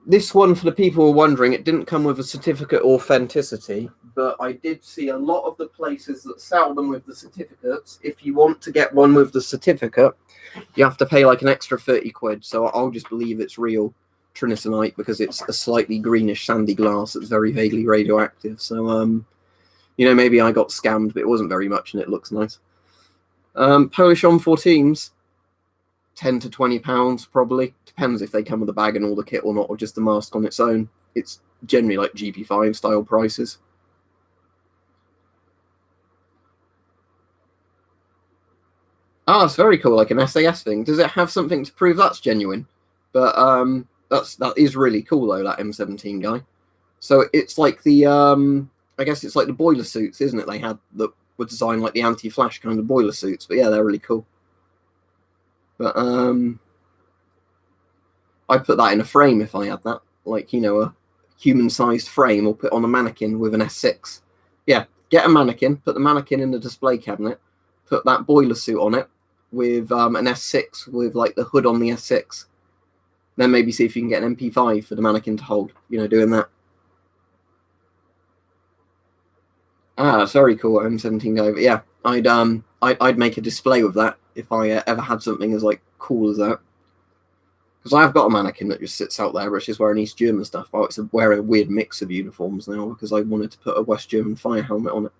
This one, for the people who are wondering, it didn't come with a certificate authenticity, but I did see a lot of the places that sell them with the certificates. If you want to get one with the certificate, you have to pay like an extra 30 quid. So I'll just believe it's real trinitonite because it's a slightly greenish sandy glass that's very vaguely radioactive. So, maybe I got scammed, but it wasn't very much and it looks nice. Polish On14s, 10 to 20 pounds probably. Depends if they come with a bag and all the kit or not, or just the mask on its own. It's generally like GP5 style prices. Ah, it's very cool, like an SAS thing. Does it have something to prove that's genuine? But that is really cool though, that M17 guy. So it's like the I guess it's like the boiler suits, isn't it? They had that were designed like the anti-flash kind of boiler suits. But yeah, they're really cool. But I'd put that in a frame if I had that, like, a human-sized frame, or put on a mannequin with an S6. Yeah, get a mannequin, put the mannequin in the display cabinet, put that boiler suit on it with an S6 with like the hood on the S6. Then maybe see if you can get an MP5 for the mannequin to hold. Doing that. Ah, that's very cool, M17 guy. But yeah, I'd make a display with that if I ever had something as like cool as that. Because I've got a mannequin that just sits out there, but it's just wearing East German stuff. Oh, it's wearing a weird mix of uniforms now because I wanted to put a West German fire helmet on it.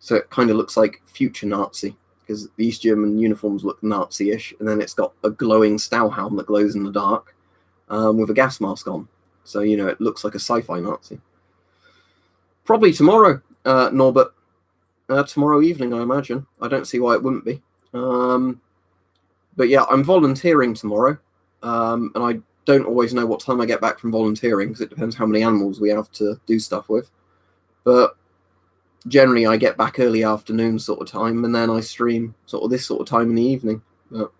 So it kind of looks like future Nazi, because the East German uniforms look Nazi-ish, and then it's got a glowing Stahlhelm that glows in the dark with a gas mask on. So, it looks like a sci-fi Nazi. Probably tomorrow, Norbert. Tomorrow evening, I imagine. I don't see why it wouldn't be. But yeah, I'm volunteering tomorrow. And I don't always know what time I get back from volunteering because it depends how many animals we have to do stuff with. But generally, I get back early afternoon sort of time, and then I stream sort of this sort of time in the evening. But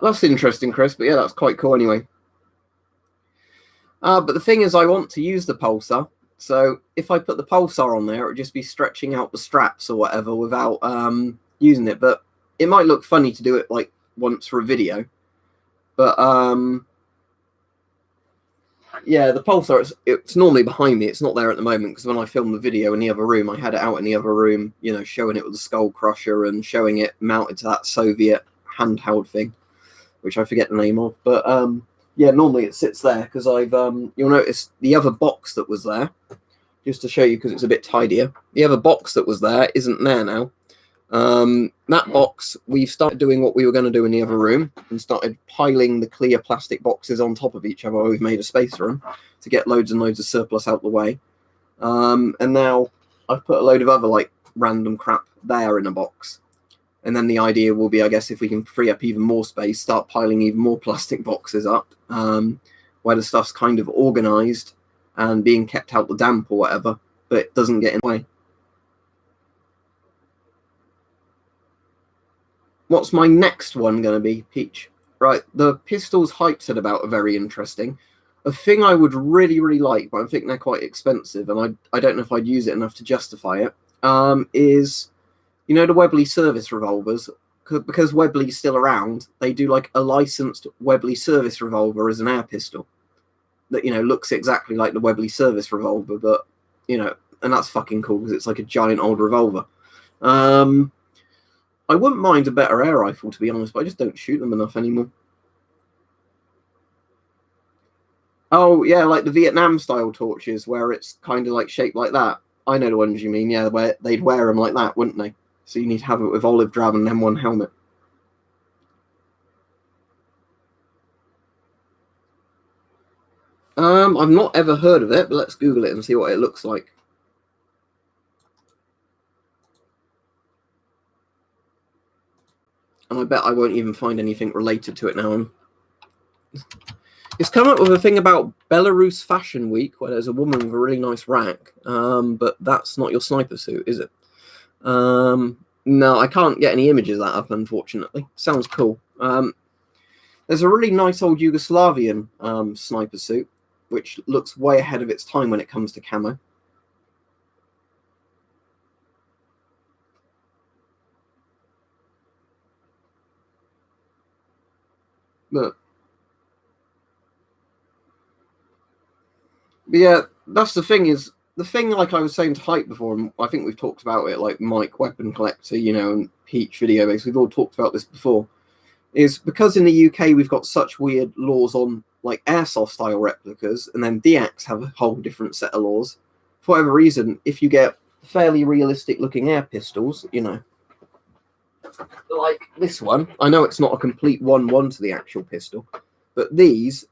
that's interesting, Chris. But yeah, that's quite cool anyway. But the thing is, I want to use the pulsar. So if I put the pulsar on there, it would just be stretching out the straps or whatever without using it. But it might look funny to do it like once for a video. But yeah, the pulsar, it's normally behind me. It's not there at the moment because when I filmed the video in the other room, I had it out in the other room, showing it with the skull crusher and showing it mounted to that Soviet handheld thing, which I forget the name of. But yeah, normally it sits there because you'll notice the other box that was there, just to show you because it's a bit tidier. The other box that was there isn't there now. That box, we've started doing what we were going to do in the other room and started piling the clear plastic boxes on top of each other. We've made a space for them to get loads and loads of surplus out the way. And now I've put a load of other like random crap there in a box. And then the idea will be, I guess, if we can free up even more space, start piling even more plastic boxes up, where the stuff's kind of organized and being kept out the damp or whatever, but it doesn't get in the way. What's my next one going to be, Peach? Right, the pistols Hype said about are very interesting. A thing I would really, really like, but I think they're quite expensive, and I don't know if I'd use it enough to justify it, is, the Webley service revolvers. Because Webley's still around, they do like a licensed Webley service revolver as an air pistol that, looks exactly like the Webley service revolver, but, and that's fucking cool because it's like a giant old revolver. I wouldn't mind a better air rifle, to be honest, but I just don't shoot them enough anymore. Oh, yeah, like the Vietnam-style torches, where it's kind of like shaped like that. I know the ones you mean, yeah, where they'd wear them like that, wouldn't they? So you need to have it with olive drab and M1 helmet. I've not ever heard of it, but let's Google it and see what it looks like. And I bet I won't even find anything related to it now. It's come up with a thing about Belarus Fashion Week, where there's a woman with a really nice rack, but that's not your sniper suit, is it? No, I can't get any images of that up, unfortunately. Sounds cool. There's a really nice old Yugoslavian sniper suit, which looks way ahead of its time when it comes to camo. But yeah, that's the thing is, the thing, like I was saying to Hype before, and I think we've talked about it, like Mike Weapon Collector, and Peach Video Base, we've all talked about this before, is because in the UK we've got such weird laws on like airsoft style replicas, and then DX have a whole different set of laws. For whatever reason, if you get fairly realistic looking air pistols, like this one, I know it's not a complete 1-1 to the actual pistol, but these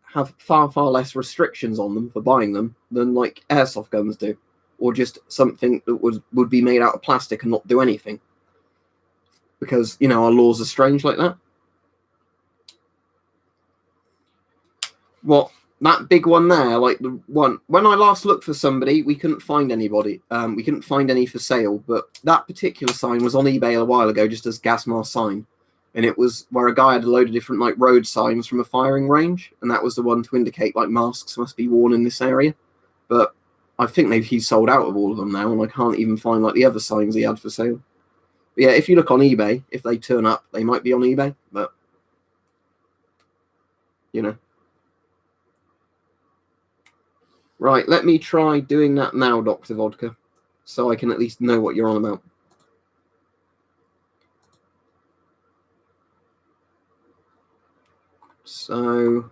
have far, far less restrictions on them for buying them than like airsoft guns do, or just something that would be made out of plastic and not do anything. Because, our laws are strange like that. What, that big one there, like the one, when I last looked for somebody, we couldn't find anybody. We couldn't find any for sale, but that particular sign was on eBay a while ago, just as gas mask sign. And it was where a guy had a load of different like road signs from a firing range, and that was the one to indicate like masks must be worn in this area. But I think he's sold out of all of them now, and I can't even find like the other signs he had for sale. But yeah, if you look on eBay, if they turn up, they might be on eBay, but Right, let me try doing that now, Dr. Vodka, so I can at least know what you're on about. So,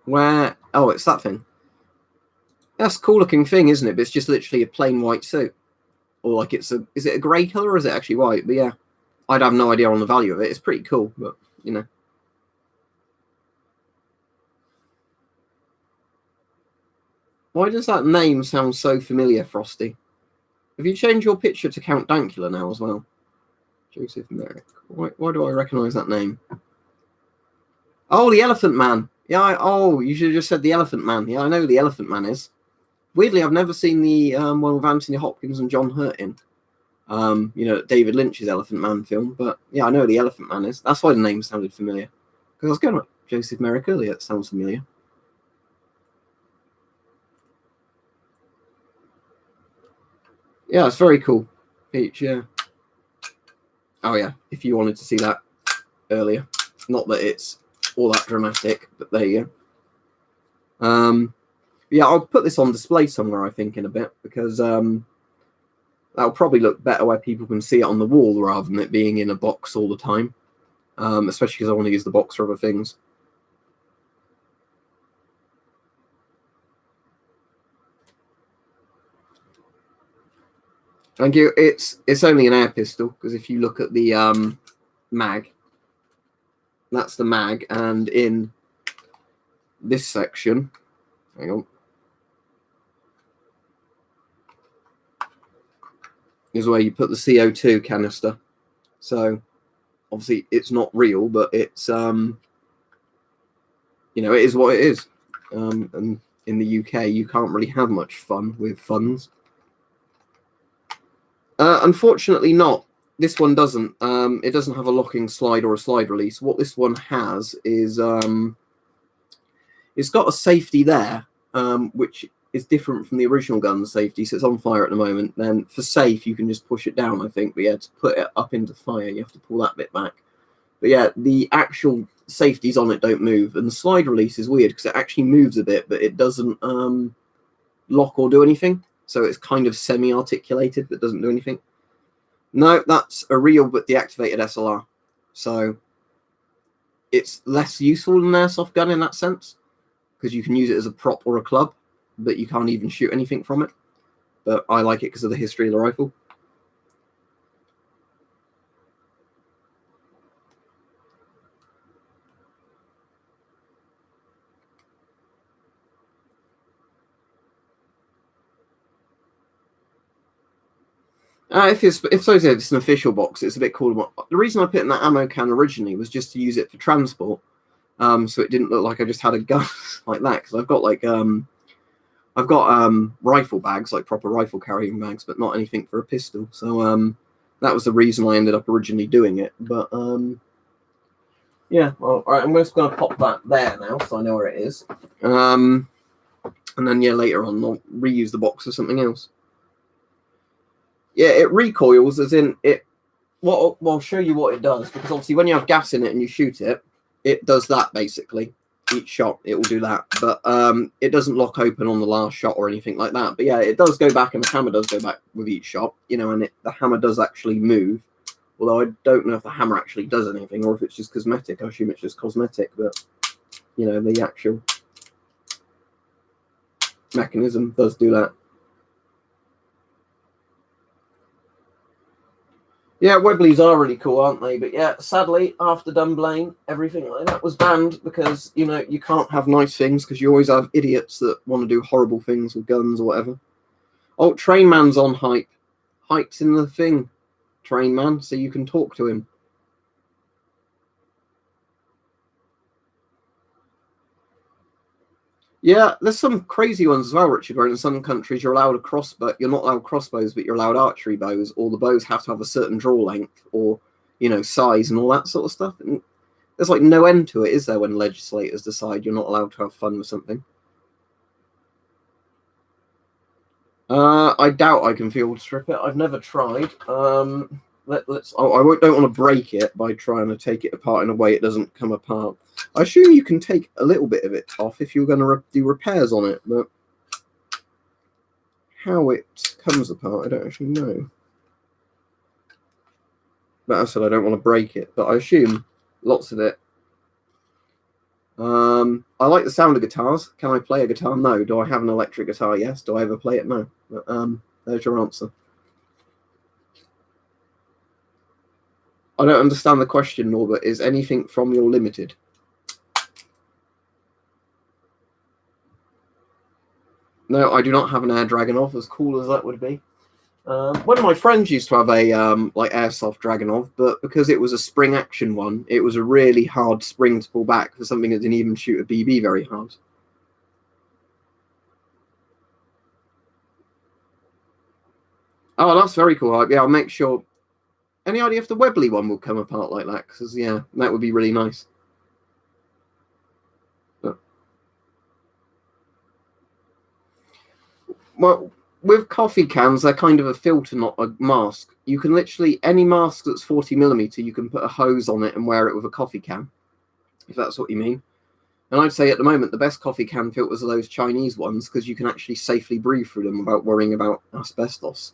where? Oh, it's that thing. That's a cool looking thing, isn't it? But it's just literally a plain white suit. Or like is it a grey colour or is it actually white? But yeah, I'd have no idea on the value of it. It's pretty cool, but Why does that name sound so familiar, Frosty? Have you changed your picture to Count Dankula now as well? Joseph Merrick. Why do I recognise that name? Oh, the Elephant Man. Yeah, you should have just said the Elephant Man. Yeah, I know who the Elephant Man is. Weirdly, I've never seen the one with Anthony Hopkins and John Hurt in. David Lynch's Elephant Man film. But yeah, I know who the Elephant Man is. That's why the name sounded familiar. Because I was going like Joseph Merrick earlier. It sounds familiar. Yeah, it's very cool. Peach, yeah. Oh yeah, if you wanted to see that earlier. Not that it's all that dramatic, but there you go. Yeah, I'll put this on display somewhere, I think, in a bit, because that'll probably look better where people can see it on the wall rather than it being in a box all the time, especially because I want to use the box for other things. Thank you. It's only an air pistol, because if you look at the mag, that's the mag, and in this section, hang on, is where you put the CO2 canister. So obviously it's not real, but it's it is what it is. And in the UK, you can't really have much fun with funds. Unfortunately, not. This one doesn't. It doesn't have a locking slide or a slide release. What this one has is it's got a safety there, which is different from the original gun's safety. So it's on fire at the moment. Then for safe, you can just push it down, I think. But yeah, to put it up into fire, you have to pull that bit back. But yeah, the actual safeties on it don't move. And the slide release is weird because it actually moves a bit, but it doesn't lock or do anything. So it's kind of semi-articulated, but doesn't do anything. No, that's a real but deactivated SLR. So it's less useful than an airsoft gun in that sense, because you can use it as a prop or a club, but you can't even shoot anything from it. But I like it because of the history of the rifle. If it's an official box, it's a bit cooler. The reason I put in that ammo can originally was just to use it for transport, so it didn't look like I just had a gun like that. Because I've got rifle bags, like proper rifle carrying bags, but not anything for a pistol. So that was the reason I ended up originally doing it. But yeah, well, all right, I'm just going to pop that there now, so I know where it is. And then yeah, later on I'll reuse the box for something else. Yeah, it recoils, as in it. Well, I'll show you what it does, because obviously when you have gas in it and you shoot it, it does that basically. Each shot, it will do that, but it doesn't lock open on the last shot or anything like that. But yeah, it does go back, and the hammer does go back with each shot, you know, and the hammer does actually move. Although I don't know if the hammer actually does anything, or if it's just cosmetic. I assume it's just cosmetic, but you know, the actual mechanism does do that. Yeah, Webblies are really cool, aren't they? But yeah, sadly, after Dunblane, everything like that was banned because, you know, you can't have nice things because you always have idiots that want to do horrible things with guns or whatever. Oh, Train Man's on hype. Hype's in the thing, Train Man, so you can talk to him. Yeah, there's some crazy ones as well, Richard, where in some countries you're allowed a crossbow. You're not allowed crossbows, but you're allowed archery bows, or the bows have to have a certain draw length or, you know, size and all that sort of stuff. And there's like no end to it, is there, when legislators decide you're not allowed to have fun with something? I doubt I can field strip it. I've never tried. Let's. Oh, don't want to break it by trying to take it apart in a way it doesn't come apart. I assume you can take a little bit of it off if you're going to do repairs on it, but how it comes apart, I don't actually know. But as I said, I don't want to break it, but I assume lots of it. I like the sound of guitars. Can I play a guitar? No. Do I have an electric guitar? Yes. Do I ever play it? No. But there's your answer. I don't understand the question, Norbert. Is anything from your limited? No, I do not have an Air Dragonov, as cool as that would be. One of my friends used to have a like airsoft Dragonov, but because it was a spring action one, it was a really hard spring to pull back for something that didn't even shoot a BB very hard. Oh, that's very cool. Yeah, I'll make sure. Any idea if the Webley one will come apart like that? Because yeah, that would be really nice. But, well, with coffee cans, they're kind of a filter, not a mask. You can literally, any mask that's 40mm, you can put a hose on it and wear it with a coffee can, if that's what you mean. And I'd say at the moment, the best coffee can filters are those Chinese ones because you can actually safely breathe through them without worrying about asbestos.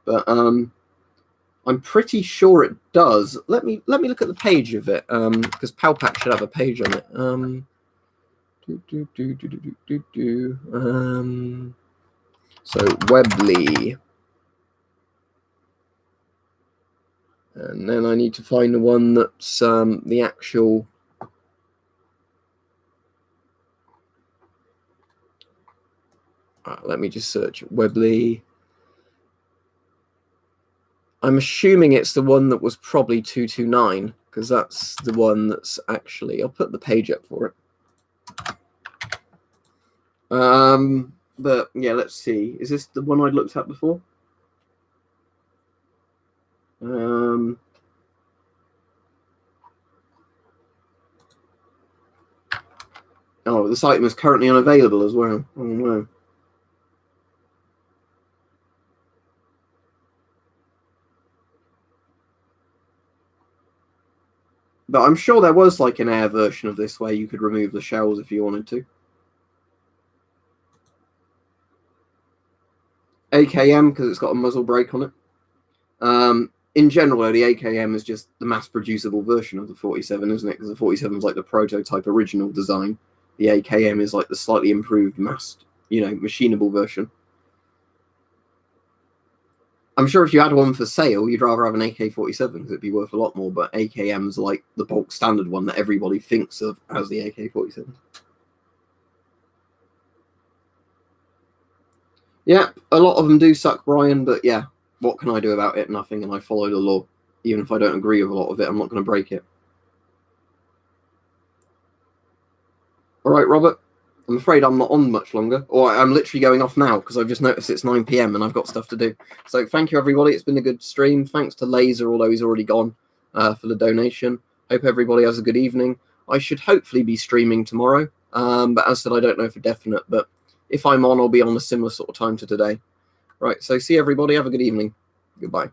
But I'm pretty sure it does. Let me look at the page of it because Palpak should have a page on it. So Webley. And then I need to find the one that's the actual. Let me just search Webley. I'm assuming it's the one that was probably 229 because that's the one that's actually. I'll put the page up for it. But yeah, let's see. Is this the one I'd looked at before? Oh, this item is currently unavailable as well. Oh no. But I'm sure there was like an air version of this where you could remove the shells if you wanted to. AKM because it's got a muzzle brake on it. In general, the AKM is just the mass-producible version of the 47, isn't it? Because the 47 is like the prototype original design. The AKM is like the slightly improved machinable version. I'm sure if you had one for sale, you'd rather have an AK-47 because it'd be worth a lot more. But AKM's like the bulk standard one that everybody thinks of as the AK-47. Yeah, a lot of them do suck, Brian. But yeah, what can I do about it? Nothing, and I follow the law. Even if I don't agree with a lot of it, I'm not going to break it. All right, Robert. I'm afraid I'm not on much longer, or I'm literally going off now because I've just noticed it's 9 PM and I've got stuff to do. So thank you, everybody. It's been a good stream. Thanks to Laser, although he's already gone, for the donation. Hope everybody has a good evening. I should hopefully be streaming tomorrow, but as I said, I don't know for definite. But if I'm on, I'll be on a similar sort of time to today. Right, so see everybody. Have a good evening. Goodbye.